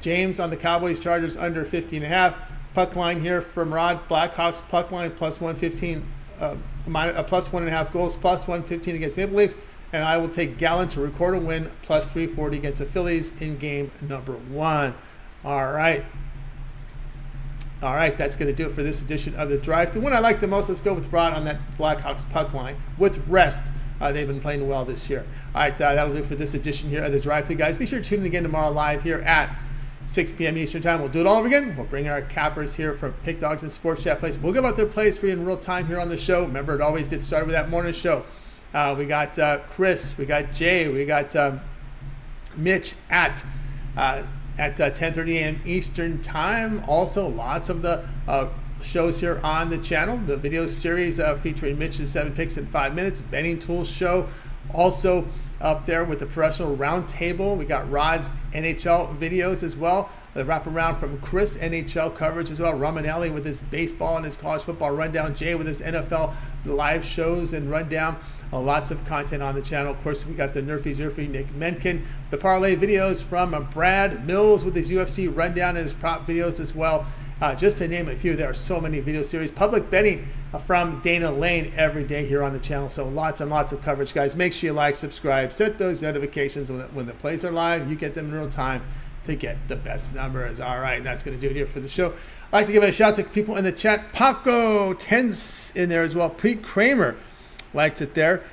James on the Cowboys Chargers under 50.5. Puck line here from Rod. Blackhawks puck line plus 115, plus 1.5 goals, plus 115 against Maple Leafs. and I will take Gallen to record a win plus 340 against the Phillies in game number 1. All right. All right, that's going to do it for this edition of the Drive. The one I like the most, let's go with Rod on that Blackhawks puck line with rest. They've been playing well this year. All right, that'll do it for this edition here of the Drive. Guys, be sure to tune in again tomorrow live here at 6 p.m. Eastern Time. We'll do it all over again. We'll bring our cappers here from Pick Dogs and Sports Chat Plays. We'll give out their plays for you in real time here on the show. Remember, it always gets started with that morning show. We got Chris, we got Jay, we got Mitch at 10:30 a.m. Eastern Time. Also, lots of the shows here on the channel. The video series featuring Mitch's 7 picks in 5 minutes. Betting Tools show also up there with the Professional Roundtable. We got Rod's NHL videos as well. The wraparound from Chris, NHL coverage as well. Romanelli with his baseball and his college football rundown. Jay with his NFL live shows and rundown. Lots of content on the channel. Of course, we got the Nerfy Zerfy Nick Menken. The parlay videos from Brad Mills with his UFC rundown and his prop videos as well. Just to name a few, there are so many video series. Public betting from Dana Lane every day here on the channel. So lots and lots of coverage, guys. Make sure you like, subscribe, set those notifications when the plays are live. You get them in real time to get the best numbers. All right, that's going to do it here for the show. I'd like to give a shout out to people in the chat. Paco Tens in there as well. Pete Kramer likes it there.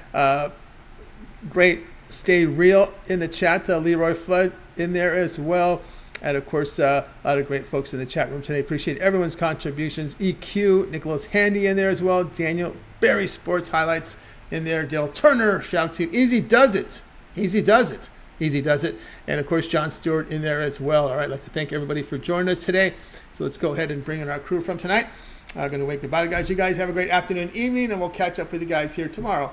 Great Stay Real in the chat. Leroy Flood in there as well. And, of course, a lot of great folks in the chat room today. Appreciate everyone's contributions. EQ, Nicholas Handy in there as well. Daniel Barry Sports Highlights in there. Dale Turner, shout out to Easy Does It. Easy Does It. Easy Does It. And, of course, John Stewart in there as well. All right, I'd like to thank everybody for joining us today. So let's go ahead and bring in our crew from tonight. I'm going to wake goodbye, guys. You guys have a great afternoon, evening, and we'll catch up with you guys here tomorrow.